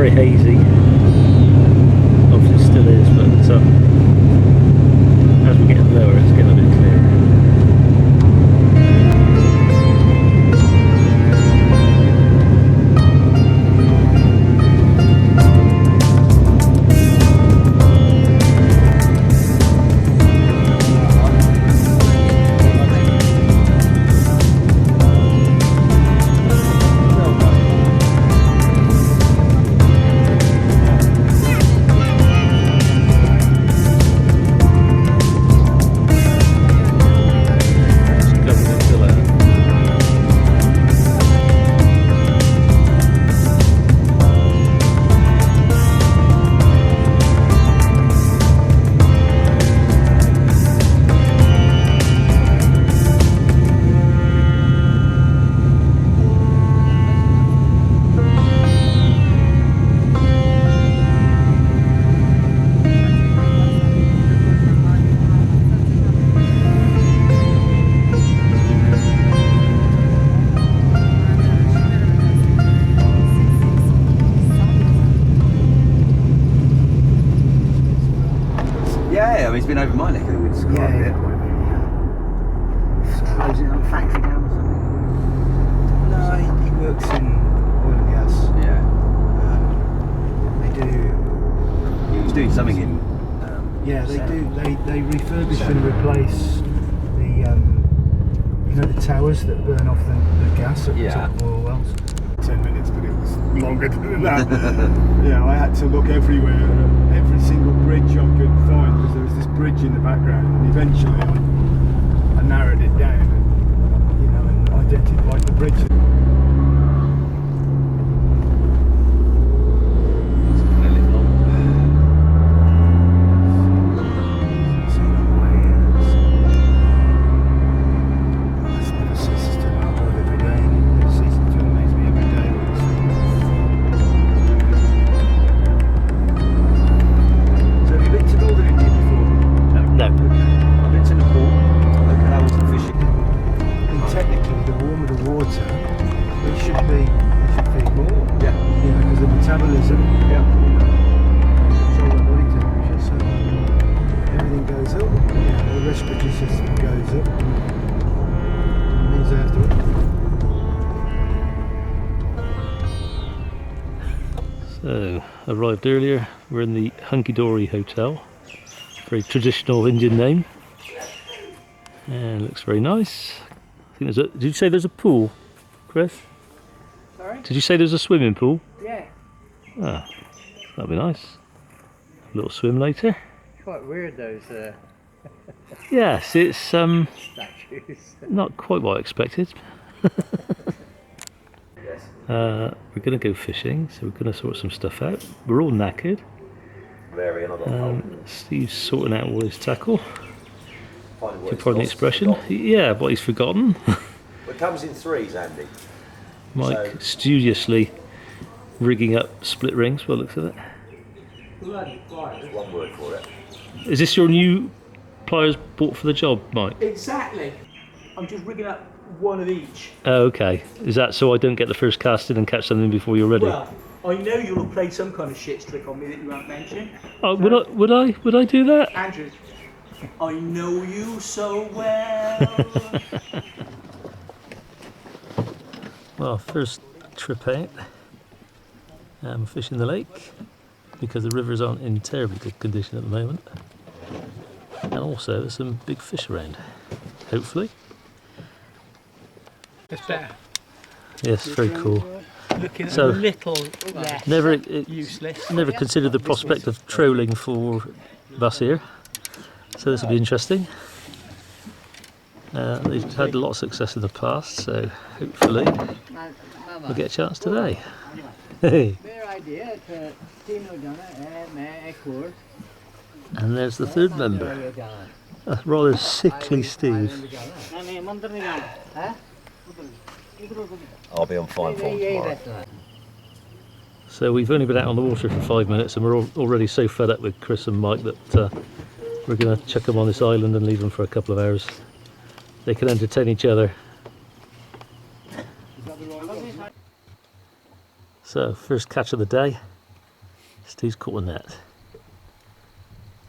very hazy. Obviously it still is, but as we get lower it's getting a bit clearer. Yeah, he's been over my neck of the woods quite a bit. Closing on a factory down or something? No, he works in oil and gas. Yeah. They do. He was doing something in. Yeah, they do. They refurbish and replace the you know, the towers that burn off the gas at the top of oil wells. 10 minutes, but it was longer than that. Yeah, I had to look everywhere, every single bridge I could find, because there was this bridge in the background, and eventually I narrowed it down and, you know, and identified the bridge. Metabolism, control the body temperature, so everything goes up, the respiratory system goes up, it means I have to. So, arrived earlier, we're in the Hunky Dory Hotel, very traditional Indian name, and looks very nice. I think did you say there's a pool, Chris? Sorry? Did you say there's a swimming pool? Yeah. Ah, that'd be nice. A little swim later. Quite weird those Yes, it's statues. not quite what I expected. We're going to go fishing, so we're going to sort some stuff out. We're all knackered. Steve's sorting out all his tackle. If you pardon the expression. Yeah, what he's forgotten. It comes in threes, Andy. Mike studiously rigging up split rings by the looks of it. One word for it. Is this your new pliers bought for the job, Mike? Exactly. I'm just rigging up one of each. Oh, okay. Is that so I don't get the first cast in and catch something before you're ready? Well, I know you'll have played some kind of shit trick on me that you won't mention. Oh, would I do that? Andrew, I know you so well. Well, first trip out, I'm fishing the lake because the rivers aren't in terribly good condition at the moment, and also there's some big fish around, hopefully. It's better. Yes, very cool. Looking So, a little less useless. Never considered the prospect of trolling for Mahseer, so this will be interesting. They've had a lot of success in the past, so hopefully we'll get a chance today. Hey. And there's the third member. A rather sickly Steve. I'll be on fine form tomorrow. So we've only been out on the water for 5 minutes and we're already so fed up with Chris and Mike that we're going to chuck them on this island and leave them for a couple of hours. They can entertain each other. So, first catch of the day. Steve's caught a net.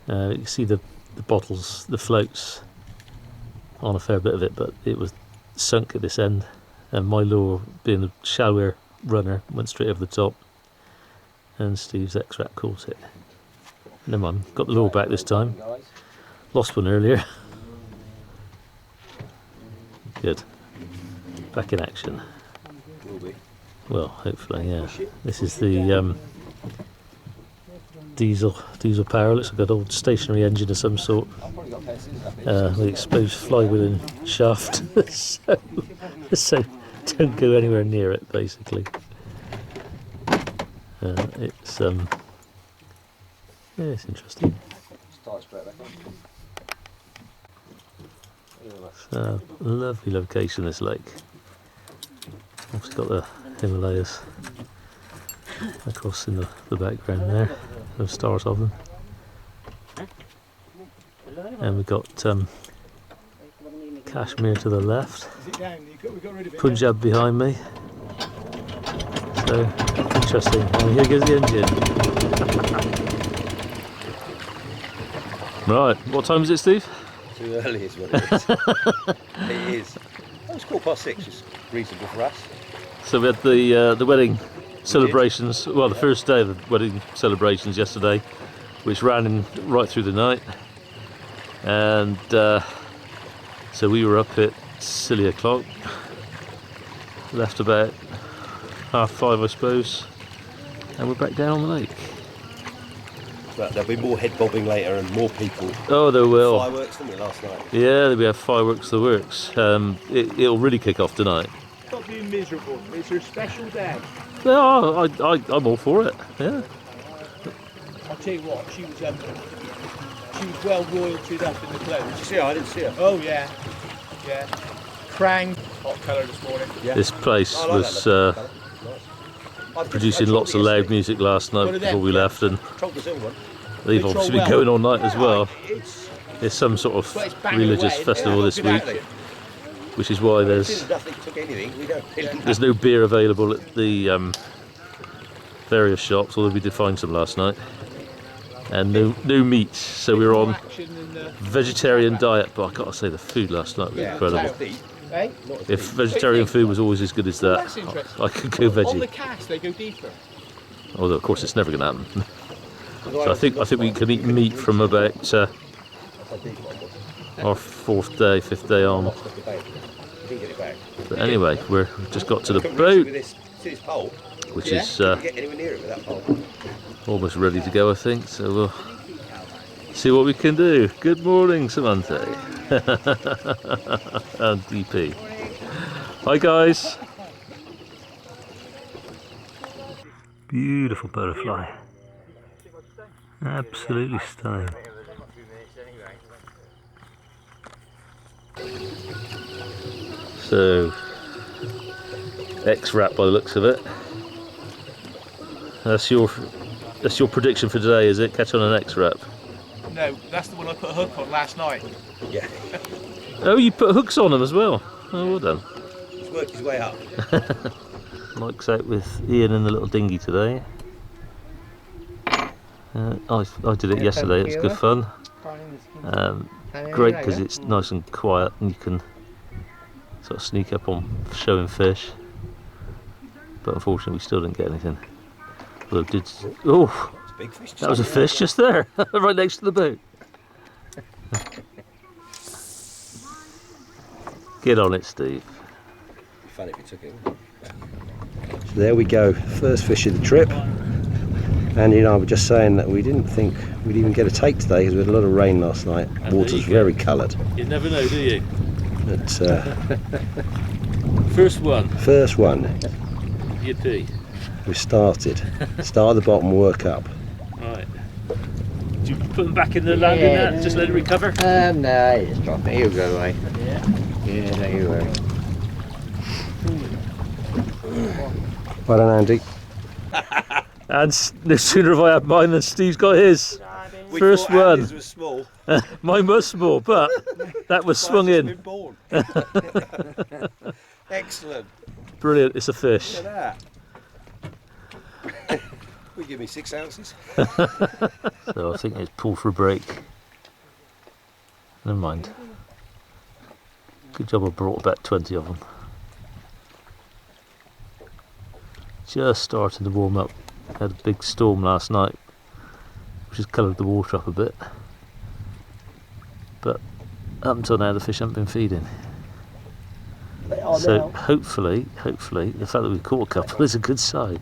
You can see the bottles, the floats on a fair bit of it, but it was sunk at this end, and my lure, being a shallower runner, went straight over the top, and Steve's X-Rap caught it. Never mind, got the lure back this time. Lost one earlier. Good. Back in action. Well, hopefully, yeah. This is the diesel power. Looks like an old stationary engine of some sort. With exposed flywheel and shaft. so don't go anywhere near it, basically. It's yeah, it's interesting. Lovely location, this lake. Also got the Himalayas across in the background there, the stars of them. And we've got Kashmir to the left, Punjab behind me. So interesting. And here goes the engine. Right, what time is it, Steve? Too early is what it is. It is. Oh, it's 6:15. It's reasonable for us. So we had the wedding celebrations. Well, the first day of the wedding celebrations yesterday, which ran in right through the night, and so we were up at silly o'clock. Left about 5:30, I suppose, and we're back down on the lake. But there'll be more head bobbing later and more people. Oh, there will. Fireworks, didn't we, last night? Yeah, we have fireworks, the works. It'll really kick off tonight. Stop being miserable. It's your special day. Yeah, I'm all for it. Yeah. I'll tell you what, she was well royaltied up in the clothes. Did you see her? I didn't see her. Oh yeah, yeah. Krang, hot colour this morning. Yeah. This place I like was that colour. Nice. producing lots of loud music last night before we left, and Trolled the silver one. they've They obviously troll been going well. all night as well. It's There's some sort of But it's banging religious away, festival yeah, this good week, outlet. which is why As there's soon as nothing took anything, we don't really there's no beer available at the various shops, although we did find some last night, and no meat. So we were on action in the vegetarian diet, but I gotta say the food last night was incredible. eh? If vegetarian food was always as good as that, That's interesting. I could go On the veggie. cast they go deeper. Although of course it's never going to happen. So I think we can eat meat from about our fifth day on. But anyway, we've just got to the boat, which is almost ready to go, I think. So we'll see what we can do. Good morning, Samantha and DP. Hi guys. Beautiful butterfly. Absolutely stunning. So, X-Wrap by the looks of it. That's your prediction for today, is it? Catch on an X-Wrap? No, that's the one I put a hook on last night. Yeah. Oh, you put hooks on them as well. Oh, well done. He's worked his way up. Mike's out with Ian in the little dinghy today. I did it yesterday. It's good fun. Great because it's nice and quiet, and you can sort of sneak up on showing fish. But unfortunately, we still didn't get anything. Although Big fish. that was a fish just there, right next to the boat. Get on it, Steve. It'd be fun if you took it. So there we go, first fish of the trip. Andy and I were just saying that we didn't think we'd even get a take today because we had a lot of rain last night. Water's very coloured. You never know, do you? But First one. first one, Yippee. we started. Start at the bottom, work up. Right. Do you put them back in the landing net? Just let it recover? No, just drop it. He'll go away. Yeah, no, you will. Well done, Andy. And no sooner have I had mine than Steve's got his. First one. Andy's was small. Mine was small, but that was swung Mine's in. just been born. Excellent. Brilliant, it's a fish. Look at that. We You give me 6 ounces. So I think it's pull for a break. Never mind. Good job I brought about 20 of them. Just started to warm up. Had a big storm last night, which has coloured the water up a bit. But up until now the fish haven't been feeding. So hopefully, the fact that we've caught a couple is a good sign.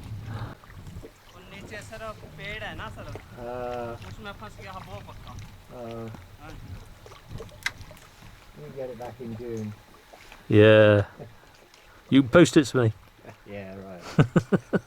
You get it back in June. Yeah. You can post it to me. Yeah, right.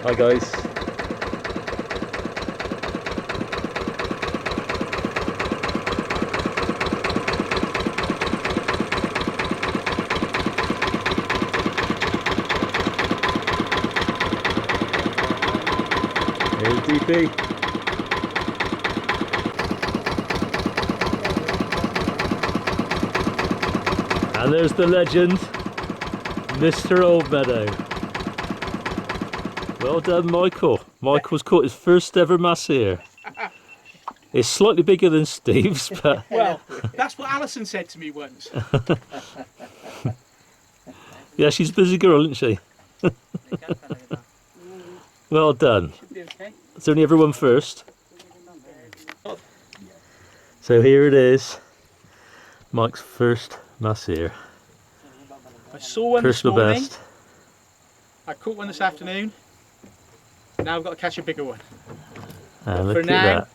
Hi guys. Here's DP. And there's the legend, Mr. Oldmeadow. Well done, Michael. Michael's caught his first ever Mahseer. It's slightly bigger than Steve's, but... Well, that's what Alison said to me once. Yeah, she's a busy girl, isn't she? Well done. Should be okay. It's only everyone first. So here it is. Mike's first Mahseer. I saw one this Personal morning. best. I caught one this afternoon. Now I've got to catch a bigger one. And look For at now, that.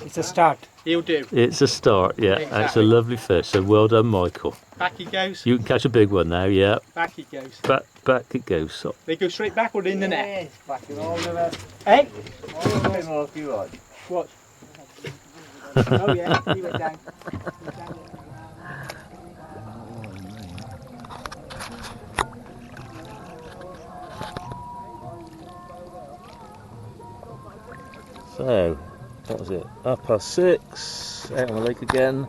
It's a start. he'll do. It's a start, yeah. And it's a Exactly. lovely fish. So well done, Michael. Back he goes. You can catch a big one now, yeah. Back he goes. Back it goes. So, They go straight backward in the net. Yes, back in all the way. Hey, All the way more if you want. watch. Oh yeah, he went down. so what was it? 6:30. Out on the lake again.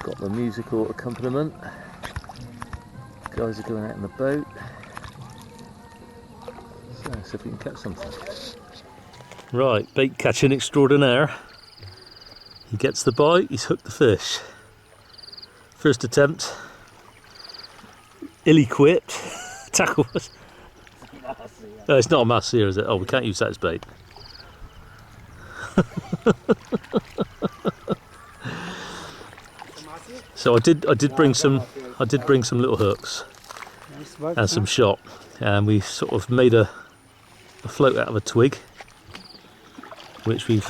Got the musical accompaniment. Guys are going out in the boat. So, see if we can catch something. Right, bait catching extraordinaire. He gets the bite, he's hooked the fish. First attempt. Ill-equipped. Tackle was. No, it's not a Mahseer, is it? Oh, we can't use that as bait. So I did bring some little hooks and some shot, and we sort of made a float out of a twig, which we've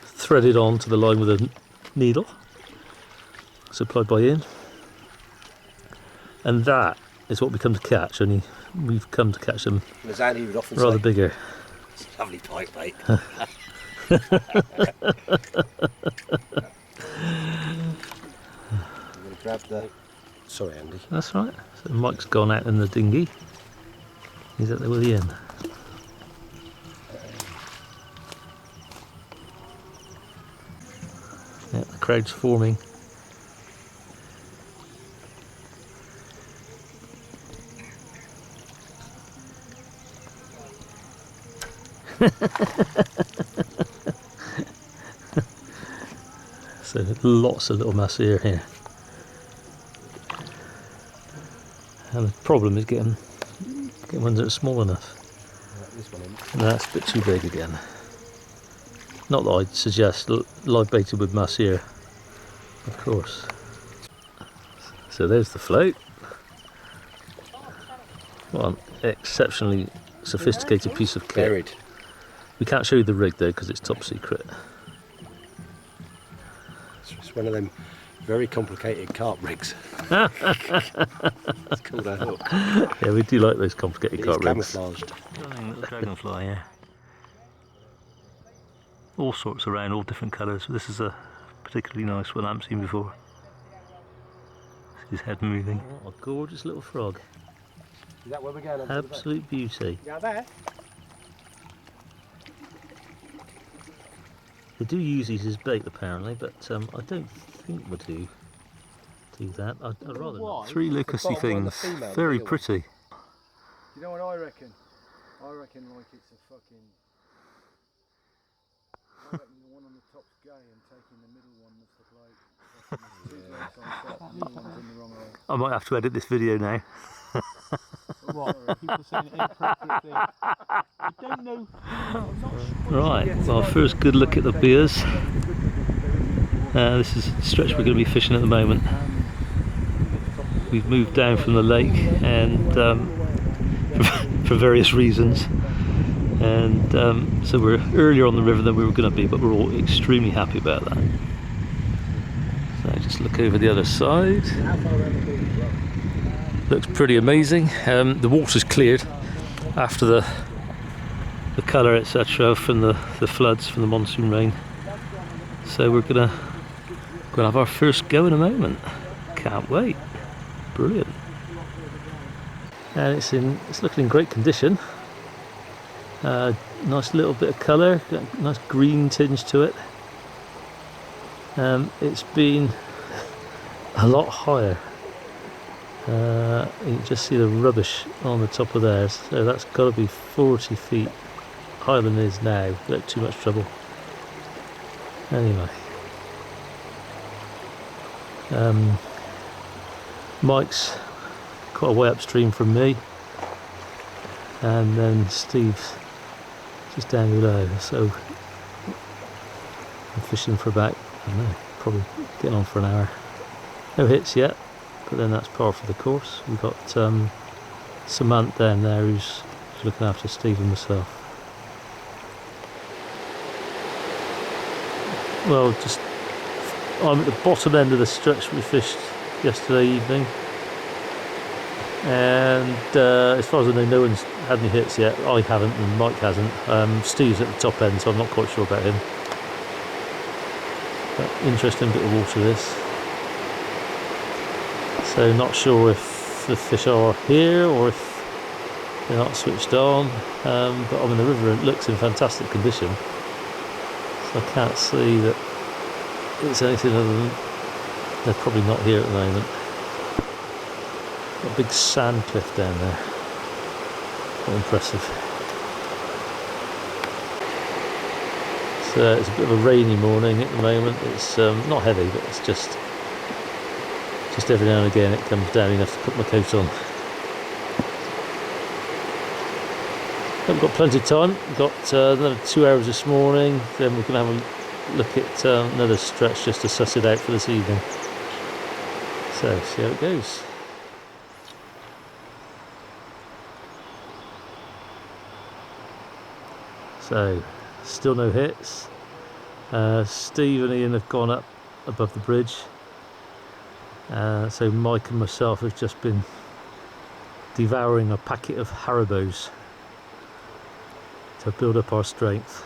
threaded onto the line with a needle supplied by Ian, and that is what we come to catch. Only we've come to catch them As Andy would often rather say, bigger. it's a lovely pike, mate. I'm going to grab the... Sorry, Andy. That's right. So Mike's gone out in the dinghy. He's out there with Ian. Yeah, the crowd's forming. So lots of little Mahseer here. And the problem is getting ones that are small enough. This one in. And that's a bit too big again. Not that I'd suggest live baited with Mahseer, of course. So there's the float. What an exceptionally sophisticated piece of kit. Buried. We can't show you the rig though because it's top secret. It's just one of them Very complicated carp rigs. It's called a hook. Yeah, we do like those complicated It is carp rigs. camouflaged. Stunning little dragonfly, yeah. All sorts around, all different colours. This is a particularly nice one I haven't seen before. His head moving. Oh, a gorgeous little frog. Is that where we're going? Absolute beauty. Yeah, there. They do use these as bait apparently, but I don't think we do that. I'd rather not. Three locusty things, very pretty. You know what I reckon? I reckon like it's a fucking... I reckon the one on the top's gay and taking the middle one that's the bloke. Two blokes on top, the middle one's in the wrong way. I might have to edit this video now. What? People saying inappropriate things. I don't know. I'm not sure. Right, well, first good look at the beers. This is the stretch we're going to be fishing at the moment. We've moved down from the lake and for various reasons, and so we're earlier on the river than we were going to be, but we're all extremely happy about that. So just look over the other side. Looks pretty amazing. The water's cleared after the colour, etc., from the floods from the monsoon rain. So we're gonna have our first go in a moment. Can't wait. Brilliant. And it's looking in great condition. Nice little bit of colour, got a nice green tinge to it. It's been a lot higher. You can just see the rubbish on the top of there, so that's got to be 40 feet higher than it is now, without too much trouble. Anyway, Mike's quite a way upstream from me, and then Steve's just down below, so I'm fishing for about, I don't know, probably getting on for an hour. No hits yet, but then that's par for the course. We've got Samantha down there who's looking after Steve and myself. Well, I'm at the bottom end of the stretch we fished yesterday evening, and as far as I know, no one's had any hits yet. I haven't, and Mike hasn't. Steve's at the top end, so I'm not quite sure about him. But interesting bit of water this. So not sure if the fish are here or if they're not switched on, but I mean the river looks in fantastic condition, so I can't see that it's anything other than they're probably not here at the moment. Got a big sand cliff down there, quite impressive. So it's a bit of a rainy morning at the moment. It's not heavy, but it's just every now and again it comes down enough to put my coat on. We've got plenty of time. We've got another 2 hours this morning, then we're going to have a look at another stretch just to suss it out for this evening. So, see how it goes. So, still no hits. Steve and Ian have gone up above the bridge. So Mike and myself have just been devouring a packet of Haribos to build up our strength.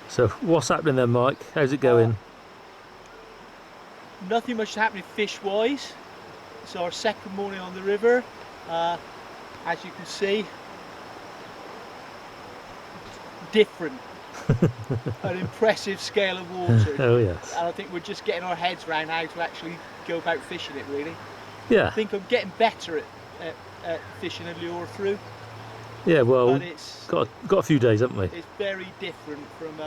So what's happening then, Mike? How's it going? Nothing much happening fish-wise. It's our second morning on the river. As you can see, different. An impressive scale of water. Oh yes. And I think we're just getting our heads around how to actually go about fishing it, really. Yeah. I think I'm getting better at fishing a lure through. Yeah, well, but it's got a few days, haven't we? It's very different from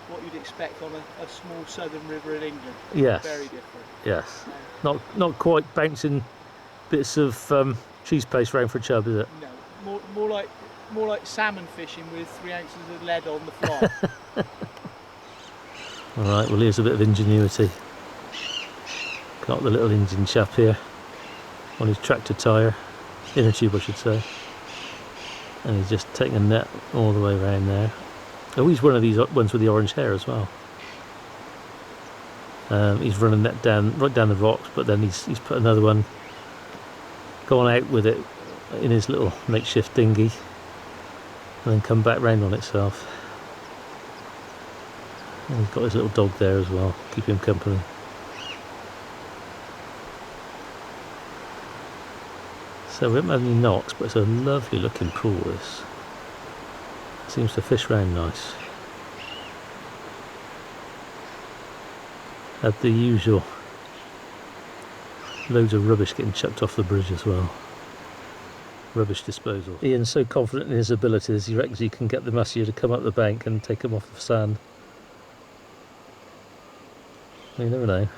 what you'd expect on a small southern river in England. Yes. Very different. Yes. Not quite bouncing bits of cheese paste round for a chub, is it? No. More like salmon fishing with 3 ounces of lead on the fly. Alright, well here's a bit of ingenuity. Got the little engine chap here on his tractor tyre, inner tube I should say, and he's just taking a net all the way around there Oh, he's one of these ones with the orange hair as well. He's running that right down the rocks, but then he's put another one, gone out with it in his little makeshift dinghy, and then come back round on itself. And he's got his little dog there as well, keeping him company. So we haven't had any knocks, but it's a lovely looking pool, this. Seems to fish round nice. Had the usual loads of rubbish getting chucked off the bridge as well. Rubbish disposal. Ian's so confident in his abilities, he reckons he can get the Mahseer to come up the bank and take him off the sand. You never know.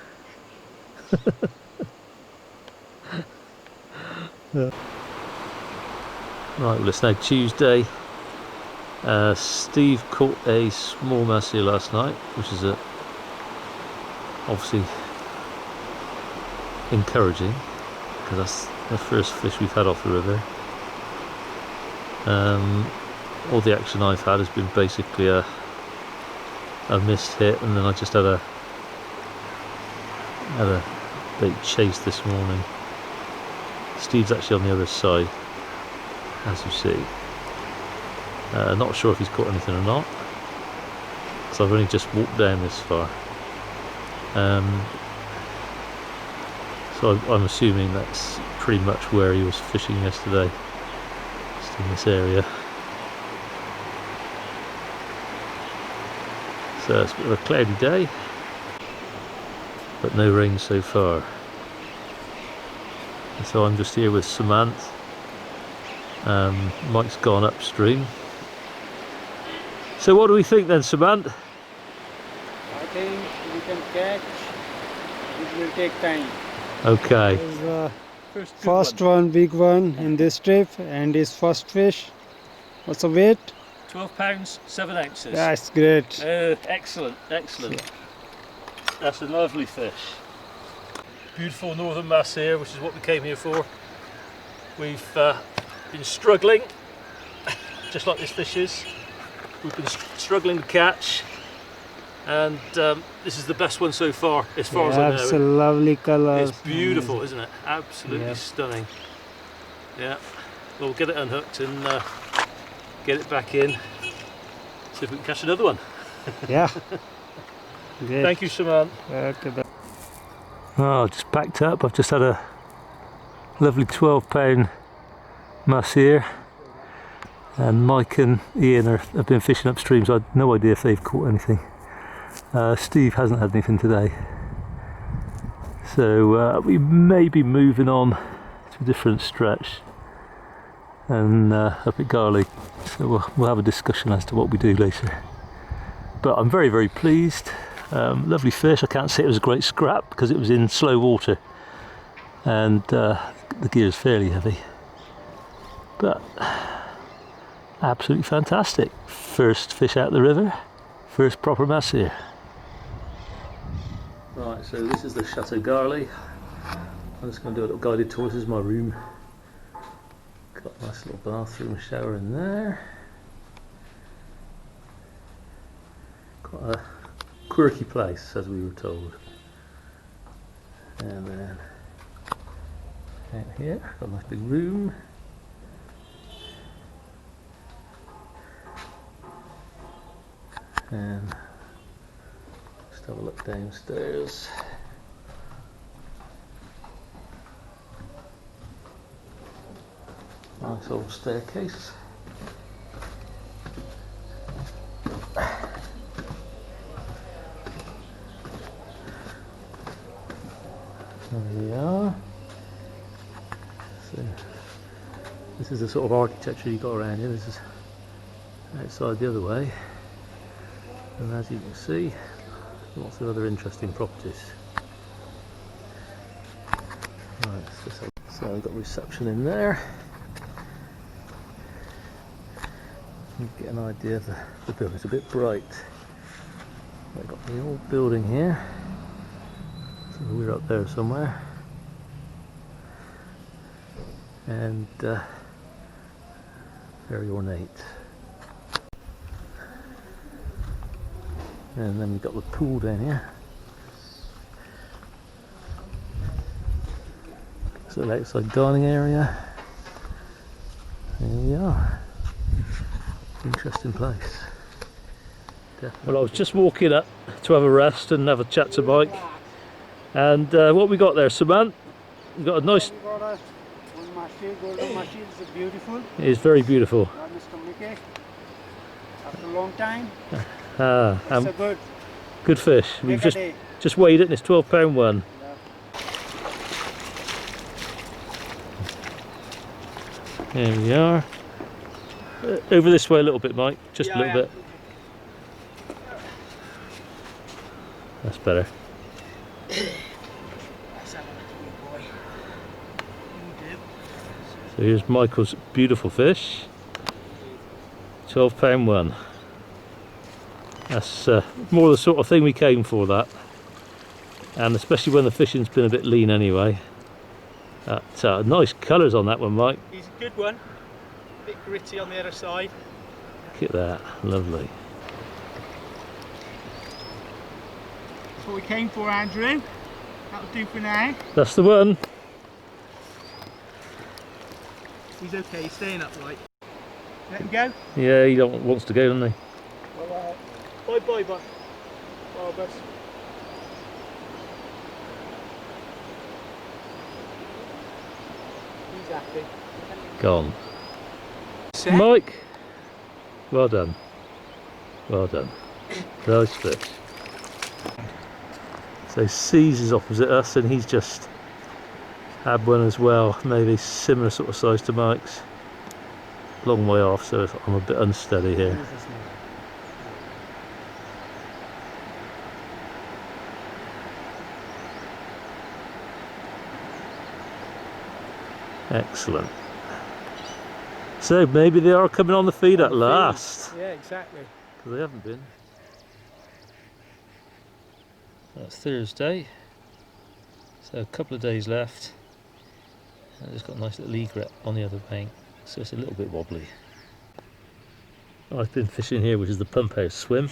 Yeah. Right, well it's now Tuesday. Steve caught a small Mahseer last night, which is obviously encouraging, because that's the first fish we've had off the river. All the action I've had has been basically a missed hit, and then I just had a bait chase this morning. Steve's actually on the other side, as you see. Not sure if he's caught anything or not, because I've only just walked down this far. So I'm assuming that's pretty much where he was fishing yesterday, just in this area. So it's a bit of a cloudy day, but no rain so far. And so I'm just here with Samantha. Mike's gone upstream. So what do we think then, Samantha? I think we can catch. It will take time. Okay. First one, big one in this trip, and his first fish. What's the weight? 12 pounds, 7 ounces. That's great. Excellent, excellent. That's a lovely fish. Beautiful northern Mahseer, which is what we came here for. We've been struggling, just like this fish is. We've been struggling to catch, and this is the best one so far, as far as I know. It's a lovely color. It's beautiful, isn't it? Absolutely Yep. stunning. Yeah. Well, we'll get it unhooked and get it back in. See if we can catch another one. Yeah. Great. Thank you, Shaman. Okay. Oh, just backed up. I've just had a lovely 12-pound Mahseer, and Mike and Ian have been fishing upstream, so I've no idea if they've caught anything. Steve hasn't had anything today, so we may be moving on to a different stretch and up at Garley, so we'll have a discussion as to what we do later. But I'm very, very pleased. Lovely fish. I can't say it was a great scrap because it was in slow water, and the gear is fairly heavy, but absolutely fantastic. First fish out the river, first proper Mahseer. Right, so this is the Chateau Garley. I'm just going to do a little guided tour. This is my room. Got a nice little bathroom, shower in there. Quite a quirky place, as we were told. And then out here, got a nice big room. And just have a look downstairs. Nice old staircase. There we are. So this is the sort of architecture you got around here. This is outside the other way, and as you can see, lots of other interesting properties. Right, so we've got reception in there. You can get an idea of the building. It's a bit bright. We've got the old building here. So we're up there somewhere. And very ornate. And then we've got the pool down here. So the outside dining area. There we are. Interesting place. Definitely. Well, I was just walking up to have a rest and have a chat to Mike. And what we got there, Samantha? We've got a nice... We got a Mahseer, golden Mahseer. It's beautiful. It is very beautiful. Mr. Mickey. After a long time. It's a good fish. We've Make a just weighed it and it's £12 one. There we are. Over this way a little bit, Mike. Just a little bit. That's better. So here's Michael's beautiful fish. £12 one. That's more the sort of thing we came for, that. And especially when the fishing's been a bit lean anyway. Nice colours on that one, Mike. He's a good one. A bit gritty on the other side. Look at that, lovely. That's what we came for, Andrew. That'll do for now. That's the one. He's okay, he's staying upright. Let him go. Yeah, he wants to go, doesn't he? Bye, Barbus. He's happy. Gone. Mike! Well done. Well done. Nice fish. So C's is opposite us and he's just had one as well, maybe similar sort of size to Mike's. Long way off, so I'm a bit unsteady here. Excellent. So maybe they are coming on the feed at last. Yeah, exactly. Because they haven't been. That's Thursday. So a couple of days left. And it's got a nice little egret on the other bank. So it's a little bit wobbly. I've been fishing here, which is the pump house swim.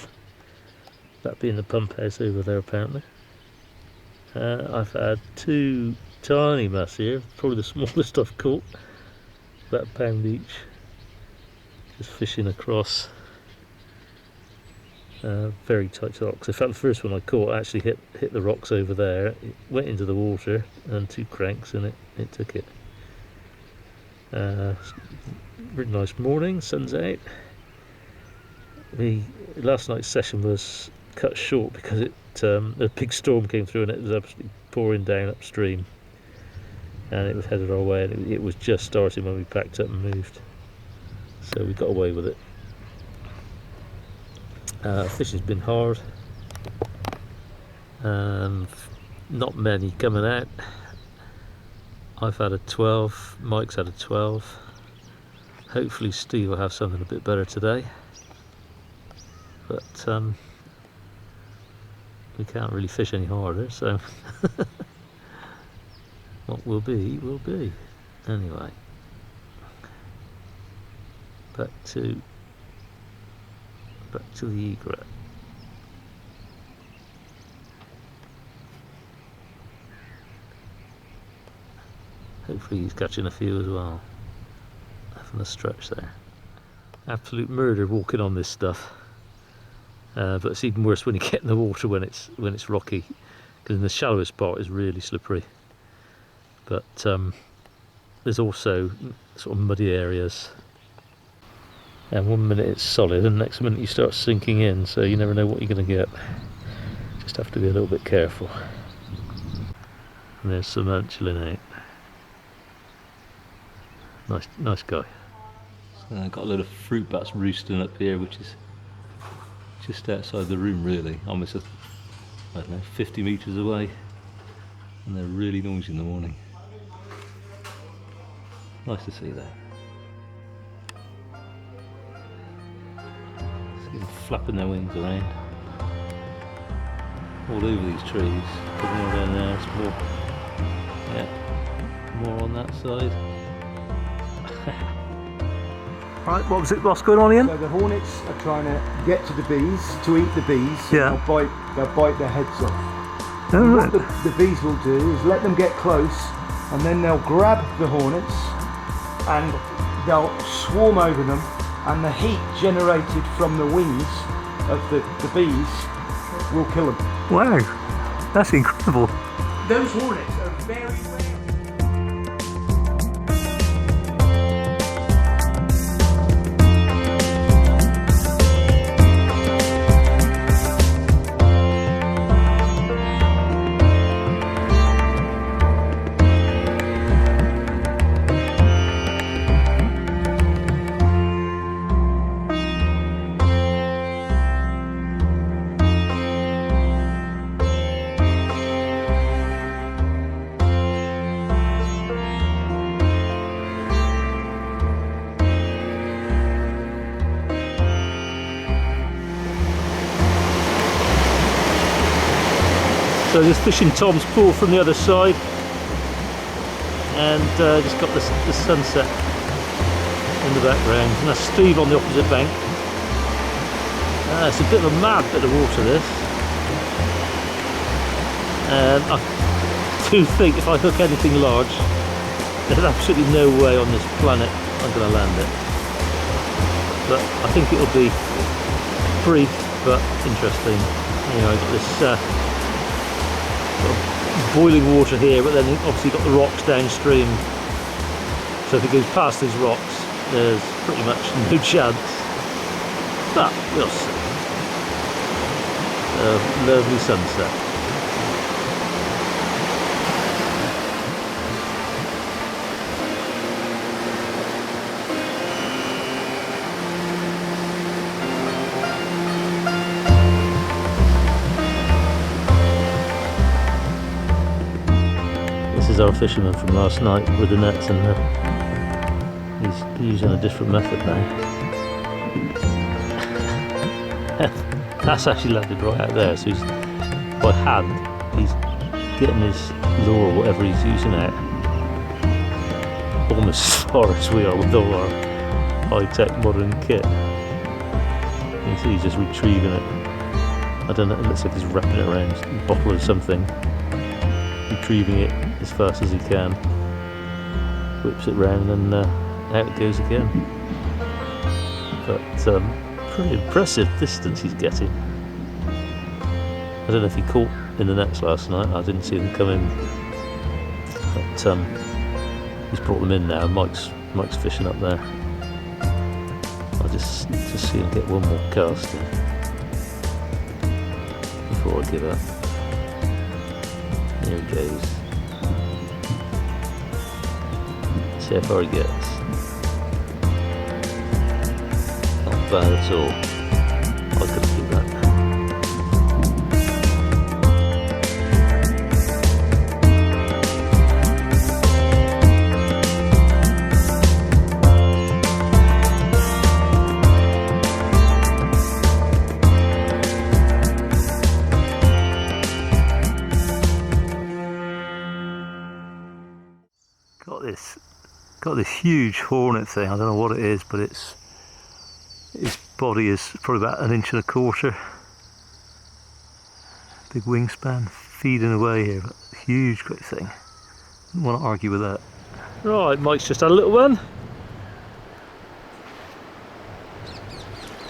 That being the pump house over there apparently. I've had two tiny Mahseer, probably the smallest I've caught, about a pound each, just fishing across very tight rocks. In fact, the first one I caught actually hit the rocks over there. It went into the water and two cranks and it took it. Really nice morning, sun's out. Last night's session was cut short because a big storm came through and it was absolutely pouring down upstream. And it was headed our way, and it was just starting when we packed up and moved. So we got away with it. Fishing's been hard. Not many coming out. I've had a 12, Mike's had a 12. Hopefully Steve will have something a bit better today. But we can't really fish any harder, so what will be, will be. Anyway, back to the egret. Hopefully he's catching a few as well. Having a stretch there. Absolute murder walking on this stuff. But it's even worse when you get in the water when it's rocky, because in the shallowest part is really slippery. But there's also sort of muddy areas, and one minute it's solid and the next minute you start sinking in, so you never know what you're going to get. Just have to be a little bit careful. And there's some chilling out. Nice guy. So I've got a load of fruit bats roosting up here, which is just outside the room really, almost I don't know, 50 metres away, and they're really noisy in the morning. Nice to see that. See them flapping their wings around all over these trees. Put more down there, it's more, yeah, more on that side. Right, what was it? What's going on, Ian? So the hornets are trying to get to the bees, to eat the bees. Yeah. They'll bite their heads off. Oh, And right. what the bees will do is let them get close, and then they'll grab the hornets and they'll swarm over them, and the heat generated from the wings of the bees will kill them. Wow, that's incredible. Those hornets are very rare. So just fishing Tom's pool from the other side, and just got the sunset in the background, and that's Steve on the opposite bank. It's a bit of a mad bit of water, this. I do think if I hook anything large, there's absolutely no way on this planet I'm going to land it. But I think it'll be brief but interesting. Anyway, I've got this boiling water here, but then obviously got the rocks downstream, so if it goes past these rocks there's pretty much no chance, but we'll see. Lovely sunset. Our fisherman from last night with the nets, and he's using a different method now. That's actually landed right out there, so he's by hand, he's getting his lure or whatever he's using out almost as far as we are with all our high-tech modern kit. You can see he's just retrieving it. I don't know, it looks like he's wrapping it around a bottle or something, retrieving it as fast as he can, whips it round, and out it goes again. But pretty impressive distance he's getting. I don't know if he caught in the nets last night, I didn't see them come in, but he's brought them in now. Mike's fishing up there. I'll just see him get one more cast in before I give up. Here he goes. See how far he gets. Not bad at all. I couldn't do that. Got this huge hornet thing. I don't know what it is, but its body is probably about 1.25 inches. Big wingspan, feeding away here, but huge, great thing. Don't want to argue with that. Right, Mike's just had a little one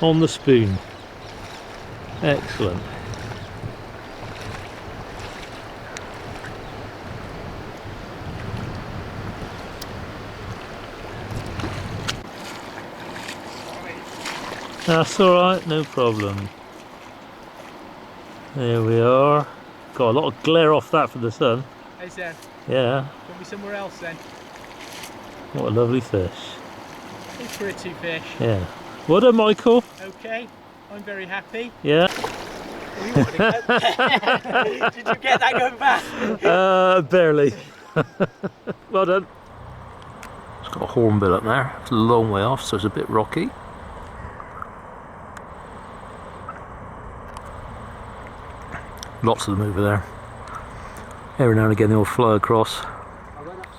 on the spoon. Excellent. That's alright, no problem. There we are. Got a lot of glare off that from the sun. Hey Sam, Yeah. put me somewhere else then. What a lovely fish. It's pretty fish. Yeah. Well done, Michael. Okay, I'm very happy. Yeah. Did you get that going back? Barely. Well done. It's got a hornbill up there. It's a long way off, so it's a bit rocky. Lots of them over there. Every now and again they'll fly across.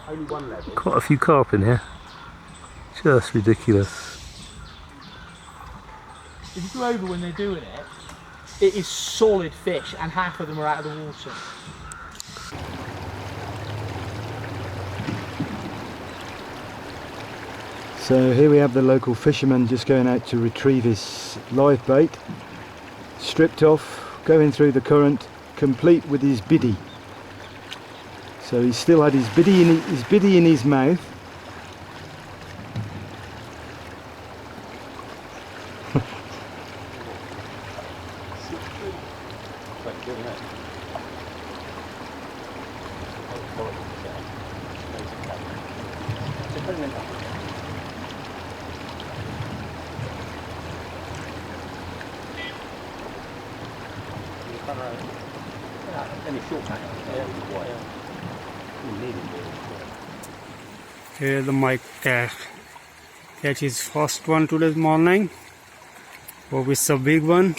Only one level. Quite a few carp in here. Just ridiculous. If you go over when they're doing it, it is solid fish, and half of them are out of the water. So here we have the local fisherman just going out to retrieve his live bait, stripped off, going through the current, complete with his biddy. So he still had his biddy in his mouth. Here the mic catch his first one today morning. Oh, it's a big one.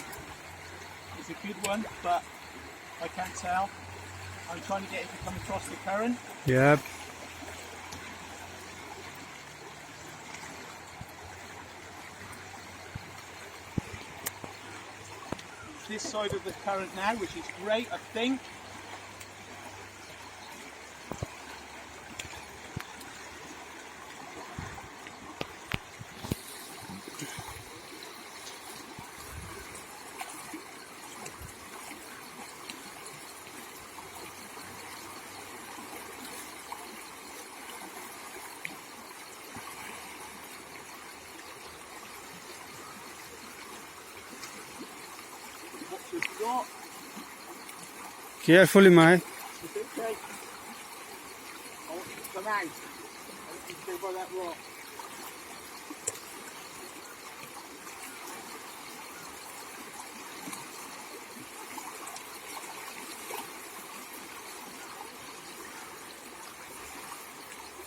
It's a good one, but I can't tell. I'm trying to get it to come across the current. Yep. This side of the current now, which is great, I think. What we've got. Carefully, Mike. It's okay. I want you to come out. I want you to go by that rock.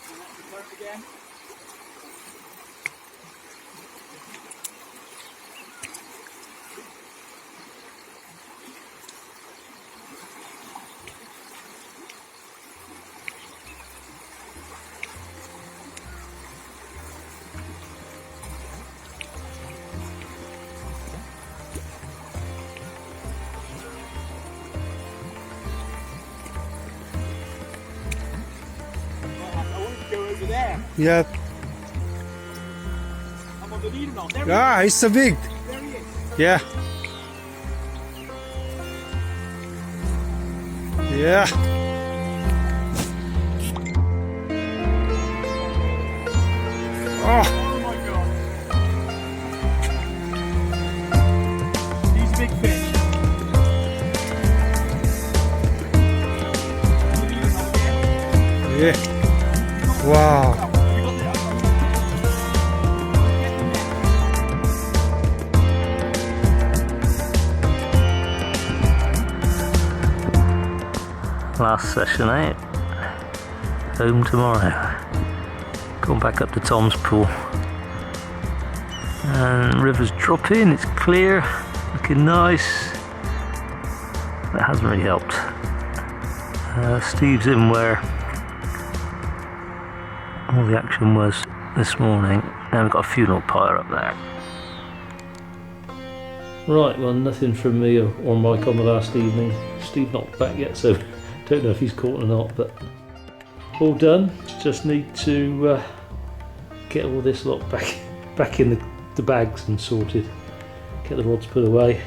And that's the current again. I wanted to go over there. Yep. I'm on the lead or not. There Ah, it's a big. There he is. Yeah. Yeah. Oh. Oh my god. He's a big fish. Yeah. Wow. Last session out. Home tomorrow. Going back up to Tom's pool. And river's dropping, it's clear, looking nice. That hasn't really helped. Steve's in where all the action was this morning. And we've got a funeral pyre up there. Right, well, nothing from me or Mike on the last evening. Steve not back yet, so don't know if he's caught or not, but all done. Just need to get all this lot back in the bags and sorted. Get the rods put away.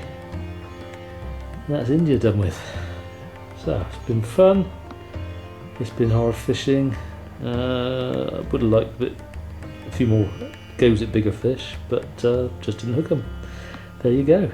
And that's India done with. So it's been fun. It's been hard fishing. I would have liked a few more goes at bigger fish, but just didn't hook them. There you go.